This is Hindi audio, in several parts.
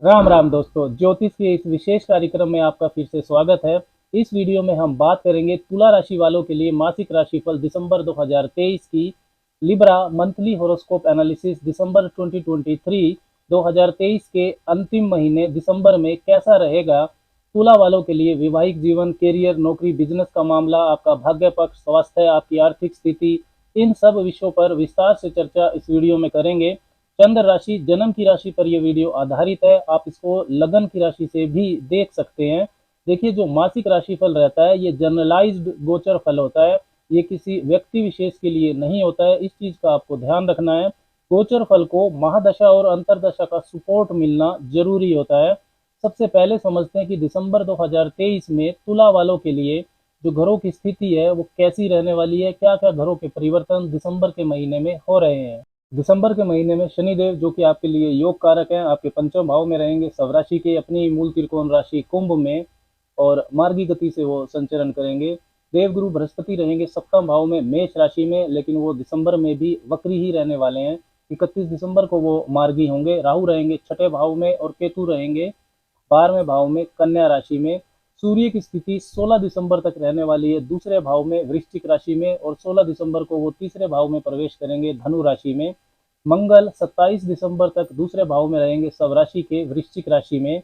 राम राम दोस्तों, ज्योतिष के इस विशेष कार्यक्रम में आपका फिर से स्वागत है। इस वीडियो में हम बात करेंगे तुला राशि वालों के लिए मासिक राशिफल दिसंबर 2023 की। लिब्रा मंथली हॉरोस्कोप एनालिसिस दिसंबर 2023 2023 के अंतिम महीने दिसंबर में कैसा रहेगा। तुला वालों के लिए वैवाहिक जीवन, कैरियर, नौकरी, बिजनेस का मामला, आपका भाग्य पक्ष, स्वास्थ्य, आपकी आर्थिक स्थिति, इन सब विषयों पर विस्तार से चर्चा इस वीडियो में करेंगे। चंद्र राशि, जन्म की राशि पर यह वीडियो आधारित है। आप इसको लगन की राशि से भी देख सकते हैं। देखिए, जो मासिक राशिफल रहता है ये जनरलाइज्ड गोचर फल होता है। ये किसी व्यक्ति विशेष के लिए नहीं होता है, इस चीज का आपको ध्यान रखना है। गोचर फल को महादशा और अंतरदशा का सपोर्ट मिलना जरूरी होता है। सबसे पहले समझते हैं कि दिसंबर 2023 में तुला वालों के लिए जो घरों की स्थिति है वो कैसी रहने वाली है, क्या क्या घरों के परिवर्तन दिसंबर के महीने में हो रहे हैं। दिसंबर के महीने में शनिदेव, जो कि आपके लिए योग कारक हैं, आपके पंचम भाव में रहेंगे, स्वराशि के अपनी मूल त्रिकोण राशि कुंभ में, और मार्गी गति से वो संचरण करेंगे। देवगुरु बृहस्पति रहेंगे सप्तम भाव में मेष राशि में, लेकिन वो दिसंबर में भी वक्री ही रहने वाले हैं। 31 दिसंबर को वो मार्गी होंगे। राहु रहेंगे छठे भाव में और केतु रहेंगे 12वें भाव में कन्या राशि में। सूर्य की स्थिति 16 दिसंबर तक रहने वाली है दूसरे भाव में वृश्चिक राशि में, और 16 दिसंबर को वो तीसरे भाव में प्रवेश करेंगे धनु राशि में। मंगल 27 दिसंबर तक दूसरे भाव में रहेंगे स्वराशि के वृश्चिक राशि में।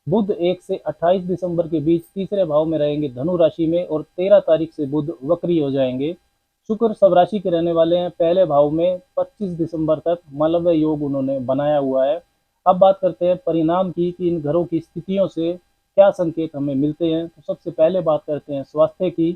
बुध 1 से 28 दिसंबर के बीच तीसरे भाव में रहेंगे धनु राशि में, और 13 तारीख से बुध वक्री हो जाएंगे। शुक्र स्वराशि के रहने वाले हैं पहले भाव में 25 दिसंबर तक मालव्य योग उन्होंने बनाया हुआ है। अब बात करते हैं परिणाम की कि इन घरों की स्थितियों से क्या संकेत हमें मिलते हैं। तो सबसे पहले बात करते हैं स्वास्थ्य की।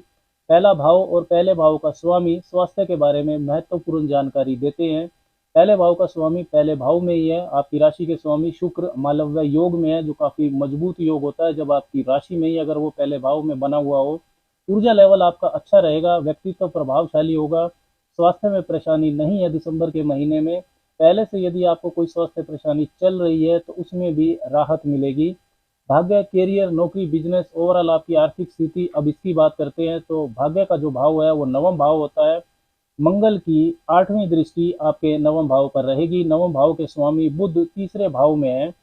पहला भाव और पहले भाव का स्वामी स्वास्थ्य के बारे में महत्वपूर्ण जानकारी देते हैं। पहले भाव का स्वामी पहले भाव में ही है। आपकी राशि के स्वामी शुक्र मालव्य योग में है, जो काफी मजबूत योग होता है जब आपकी राशि में ही अगर वो पहले भाव में बना हुआ हो। ऊर्जा लेवल आपका अच्छा रहेगा, व्यक्तित्व प्रभावशाली होगा। स्वास्थ्य में परेशानी नहीं है दिसंबर के महीने में। पहले से यदि आपको कोई स्वास्थ्य परेशानी चल रही है तो उसमें भी राहत मिलेगी। भाग्य, कैरियर, नौकरी, बिजनेस, ओवरऑल आपकी आर्थिक स्थिति, अब इसकी बात करते हैं तो भाग्य का जो भाव है वो नवम भाव होता है। मंगल की 8वीं दृष्टि आपके नवम भाव पर रहेगी। नवम भाव के स्वामी बुध तीसरे भाव में है,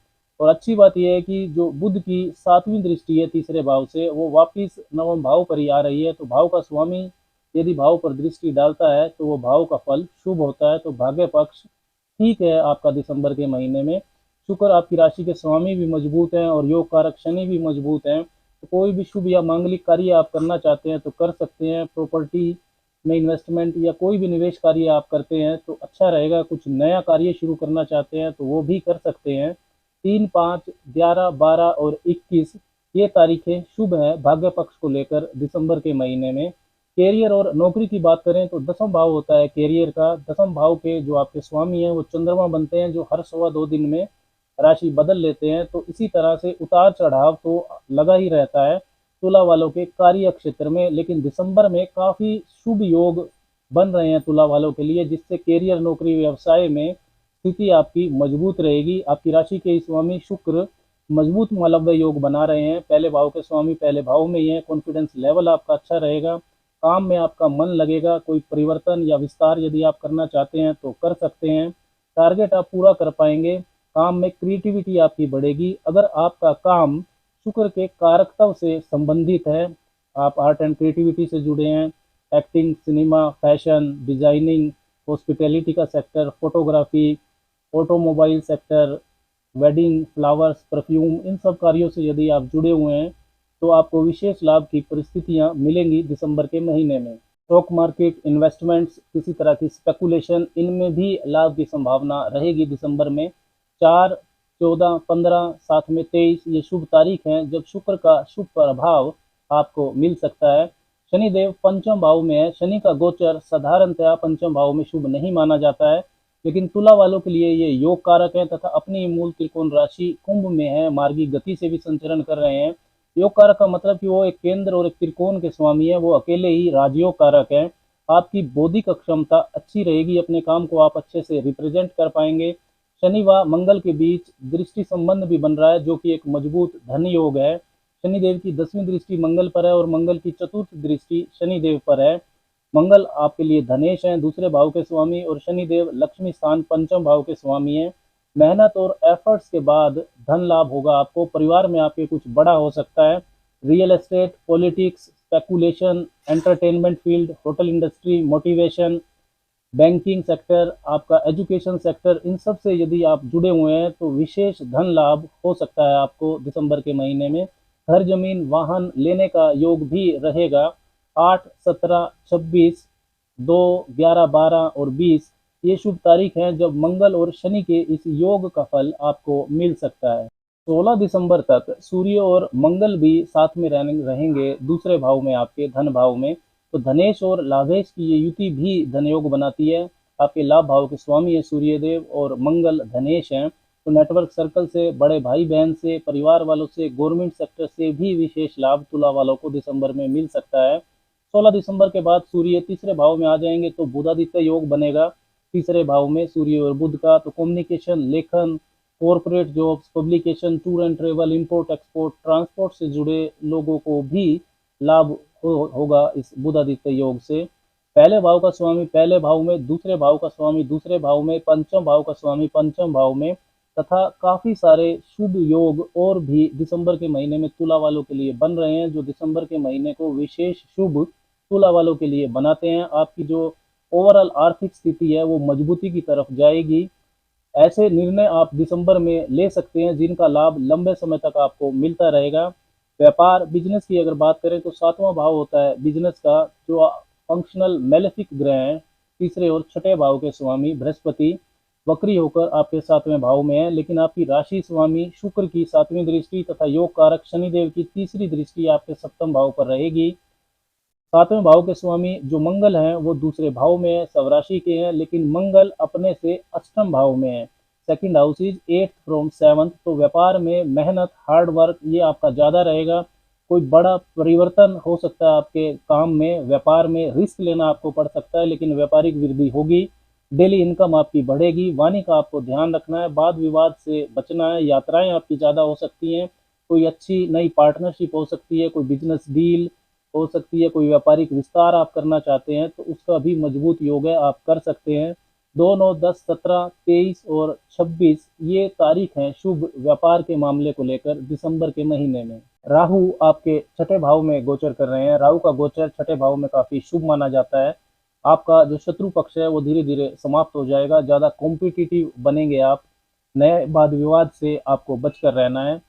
और अच्छी बात यह है कि जो बुध की 7वीं दृष्टि है तीसरे भाव से, वो वापिस नवम भाव पर ही आ रही है। तो भाव का स्वामी यदि भाव पर दृष्टि डालता है तो वो भाव का फल शुभ होता है। तो भाग्य पक्ष ठीक है आपका दिसंबर के महीने में। शुक्र आपकी राशि के स्वामी भी मजबूत हैं और योग कारक शनि भी मजबूत हैं। तो कोई भी शुभ या मांगलिक कार्य आप करना चाहते हैं तो कर सकते हैं। प्रॉपर्टी में इन्वेस्टमेंट या कोई भी निवेश कार्य आप करते हैं तो अच्छा रहेगा। कुछ नया कार्य शुरू करना चाहते हैं तो वो भी कर सकते हैं। 3, 5, 11, 12 और 21 ये तारीखें शुभ है भाग्य पक्ष को लेकर दिसंबर के महीने में। कैरियर और नौकरी की बात करें तो दसम भाव होता है कैरियर का। दसम भाव के जो आपके स्वामी हैं वो चंद्रमा बनते हैं, जो हर 2.25 दिन में राशि बदल लेते हैं। तो इसी तरह से उतार चढ़ाव तो लगा ही रहता है तुला वालों के कार्य क्षेत्र में। लेकिन दिसंबर में काफी शुभ योग बन रहे हैं तुला वालों के लिए, जिससे कैरियर, नौकरी, व्यवसाय में स्थिति आपकी मजबूत रहेगी। आपकी राशि के स्वामी शुक्र मजबूत मालव्य योग बना रहे हैं। पहले भाव के स्वामी पहले भाव में ही है। कॉन्फिडेंस लेवल आपका अच्छा रहेगा। काम में आपका मन लगेगा। कोई परिवर्तन या विस्तार यदि आप करना चाहते हैं तो कर सकते हैं। टारगेट आप पूरा कर पाएंगे। काम में क्रिएटिविटी आपकी बढ़ेगी। अगर आपका काम शुक्र के कारकत्व से संबंधित है, आप आर्ट एंड क्रिएटिविटी से जुड़े हैं, acting, cinema, fashion, designing, hospitality का sector, photography, automobile sector, wedding, flowers, perfume, इन सब कार्यों से यदि आप जुड़े हुए हैं तो आपको विशेष लाभ की परिस्थितियां मिलेंगी दिसंबर के महीने में। स्टॉक मार्केट, इन्वेस्टमेंट्स, किसी तरह की स्पेकुलेशन, इनमें भी लाभ की संभावना रहेगी दिसंबर में। 4, 14, 15, साथ में 23 ये शुभ तारीख हैं जब शुक्र का शुभ प्रभाव आपको मिल सकता है। शनिदेव पंचम भाव में है। शनि का गोचर साधारणतया पंचम भाव में शुभ नहीं माना जाता है, लेकिन तुला वालों के लिए ये योग कारक है तथा अपनी मूल त्रिकोण राशि कुंभ में है। मार्गी गति से भी संचरण कर रहे हैं। योग कारक का मतलब कि वो एक केंद्र और एक त्रिकोण के स्वामी है। वो अकेले ही राजयोग कारक है। आपकी बौद्धिक क्षमता अच्छी रहेगी। अपने काम को आप अच्छे से रिप्रेजेंट कर पाएंगे। शनि व मंगल के बीच दृष्टि संबंध भी बन रहा है, जो कि एक मजबूत धन योग है। शनिदेव की 10वीं दृष्टि मंगल पर है और मंगल की चतुर्थ दृष्टि शनिदेव पर है। मंगल आपके लिए धनेश हैं, दूसरे भाव के स्वामी, और शनिदेव लक्ष्मी स्थान पंचम भाव के स्वामी हैं। मेहनत और एफर्ट्स के बाद धन लाभ होगा आपको। परिवार में आपके कुछ बड़ा हो सकता है। Real estate, politics, speculation, entertainment field, hotel industry, motivation, banking sector, आपका एजुकेशन सेक्टर, इन सब से यदि आप जुड़े हुए हैं तो विशेष धन लाभ हो सकता है आपको दिसंबर के महीने में। घर, जमीन, वाहन लेने का योग भी रहेगा। 8, 17, 26, 2, 11, 12 और 20 ये शुभ तारीख हैं जब मंगल और शनि के इस योग का फल आपको मिल सकता है। 16 दिसंबर तक सूर्य और मंगल भी साथ में रहेंगे दूसरे भाव में, आपके धन भाव में। तो धनेश और लाभेश की ये युति भी धन योग बनाती है। आपके लाभ भाव के स्वामी है सूर्यदेव और मंगल धनेश हैं। तो नेटवर्क सर्कल से, बड़े भाई बहन से, परिवार वालों से, गवर्नमेंट सेक्टर से भी विशेष लाभ तुला वालों को दिसंबर में मिल सकता है। 16 दिसंबर के बाद सूर्य तीसरे भाव में आ जाएंगे तो बुधादित्य योग बनेगा तीसरे भाव में सूर्य और बुध का। तो कम्युनिकेशन, लेखन, corporate jobs, publication, tour and travel, import export, transport से जुड़े लोगों को भी लाभ होगा इस बुधादित्य योग से। पहले भाव का स्वामी पहले भाव में, दूसरे भाव का स्वामी दूसरे भाव में, पंचम भाव का स्वामी पंचम भाव में, तथा काफी सारे शुभ योग और भी दिसंबर के महीने में तुला वालों के लिए बन रहे हैं, जो दिसंबर के महीने को विशेष शुभ तुला वालों के लिए बनाते हैं। आपकी जो ओवरऑल आर्थिक स्थिति है वो मजबूती की तरफ जाएगी। ऐसे निर्णय आप दिसंबर में ले सकते हैं जिनका लाभ लंबे समय तक आपको मिलता रहेगा। व्यापार, बिजनेस की अगर बात करें तो सातवां भाव होता है बिजनेस का, जो फंक्शनल मेलेफिक ग्रह हैं, तीसरे और छठे भाव के स्वामी बृहस्पति वक्री होकर आपके सातवें भाव में है। लेकिन आपकी राशि स्वामी शुक्र की सातवीं दृष्टि तथा योग कारक शनिदेव की तीसरी दृष्टि आपके सप्तम भाव पर रहेगी। सातवें भाव के स्वामी जो मंगल हैं वो दूसरे भाव में है, स्वराशि के हैं, लेकिन मंगल अपने से अष्टम भाव में है। Second house is 8th from 7th। तो व्यापार में मेहनत, हार्ड वर्क ये आपका ज़्यादा रहेगा। कोई बड़ा परिवर्तन हो सकता है आपके काम में, व्यापार में रिस्क लेना आपको पड़ सकता है, लेकिन व्यापारिक वृद्धि होगी। डेली इनकम आपकी बढ़ेगी। वाणी का आपको ध्यान रखना है, वाद विवाद से बचना है। यात्राएं आपकी ज़्यादा हो सकती हैं। कोई अच्छी नई पार्टनरशिप हो सकती है, कोई बिजनेस डील हो सकती है, कोई व्यापारिक विस्तार आप करना चाहते हैं तो उसका भी मजबूत योग है, आप कर सकते हैं। 2, 9, 10, 17, 23 और 26 ये तारीख हैं शुभ व्यापार के मामले को लेकर दिसंबर के महीने में। राहु आपके छठे भाव में गोचर कर रहे हैं। राहु का गोचर छठे भाव में काफी शुभ माना जाता है। आपका जो शत्रु पक्ष है वो धीरे धीरे समाप्त हो जाएगा। ज्यादा कॉम्पिटिटिव बनेंगे आप। नए वाद विवाद से आपको बचकर रहना है।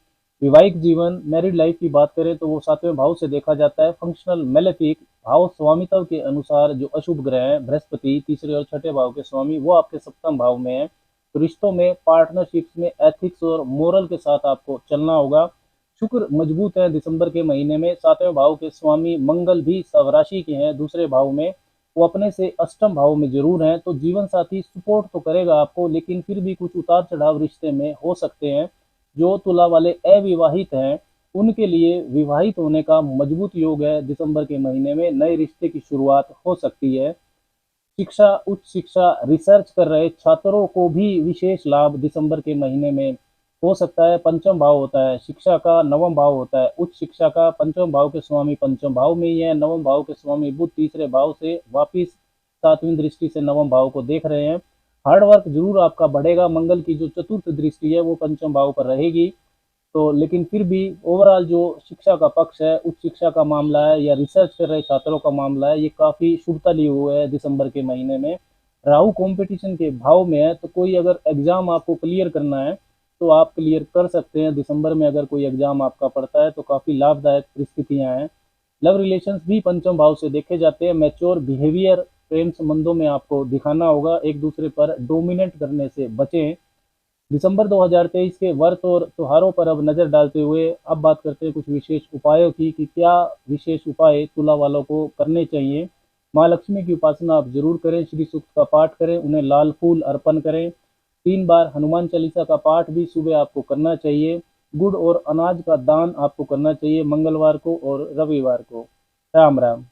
वैवाहिक जीवन, मैरिड लाइफ की बात करें तो वो सातवें भाव से देखा जाता है। फंक्शनल मेलेफिक भाव स्वामित्व के अनुसार जो अशुभ ग्रह हैं बृहस्पति तीसरे और छठे भाव के स्वामी वो आपके सप्तम भाव में है। तो रिश्तों में, पार्टनरशिप्स में एथिक्स और मोरल के साथ आपको चलना होगा। शुक्र मजबूत है दिसंबर के महीने में। सातवें भाव के स्वामी मंगल भी स्वराशि के हैं दूसरे भाव में, वो अपने से अष्टम भाव में जरूर हैं। तो जीवन साथी सपोर्ट तो करेगा आपको, लेकिन फिर भी कुछ उतार चढ़ाव रिश्ते में हो सकते हैं। जो तुला वाले अविवाहित हैं उनके लिए विवाहित होने का मजबूत योग है दिसंबर के महीने में। नए रिश्ते की शुरुआत हो सकती है। शिक्षा, उच्च शिक्षा, रिसर्च कर रहे छात्रों को भी विशेष लाभ दिसंबर के महीने में हो सकता है। पंचम भाव होता है शिक्षा का, नवम भाव होता है उच्च शिक्षा का। पंचम भाव के स्वामी पंचम भाव में ही है। नवम भाव के स्वामी बुध तीसरे भाव से वापिस सातवीं दृष्टि से नवम भाव को देख रहे हैं। हार्ड वर्क जरूर आपका बढ़ेगा। मंगल की जो चतुर्थ दृष्टि है वो पंचम भाव पर रहेगी। तो लेकिन फिर भी ओवरऑल जो शिक्षा का पक्ष है, उच्च शिक्षा का मामला है या रिसर्च कर रहे छात्रों का मामला है, ये काफ़ी शुभता लिए हुए है दिसंबर के महीने में। राहु कंपटीशन के भाव में है, तो कोई अगर एग्जाम आपको क्लियर करना है तो आप क्लियर कर सकते हैं दिसंबर में। अगर कोई एग्जाम आपका पड़ता है तो काफ़ी लाभदायक परिस्थितियाँ हैं। लव रिलेशंस भी पंचम भाव से देखे जाते हैं। मैच्योर बिहेवियर प्रेम संबंधों में आपको दिखाना होगा। एक दूसरे पर डोमिनेट करने से बचें। दिसंबर 2023 के व्रत और त्योहारों पर अब नज़र डालते हुए अब बात करते हैं कुछ विशेष उपायों की कि क्या विशेष उपाय तुला वालों को करने चाहिए। माँ लक्ष्मी की उपासना आप जरूर करें। श्री सूक्त का पाठ करें, उन्हें लाल फूल अर्पण करें। 3 बार हनुमान चालीसा का पाठ भी सुबह आपको करना चाहिए। गुड़ और अनाज का दान आपको करना चाहिए मंगलवार को और रविवार को। राम राम।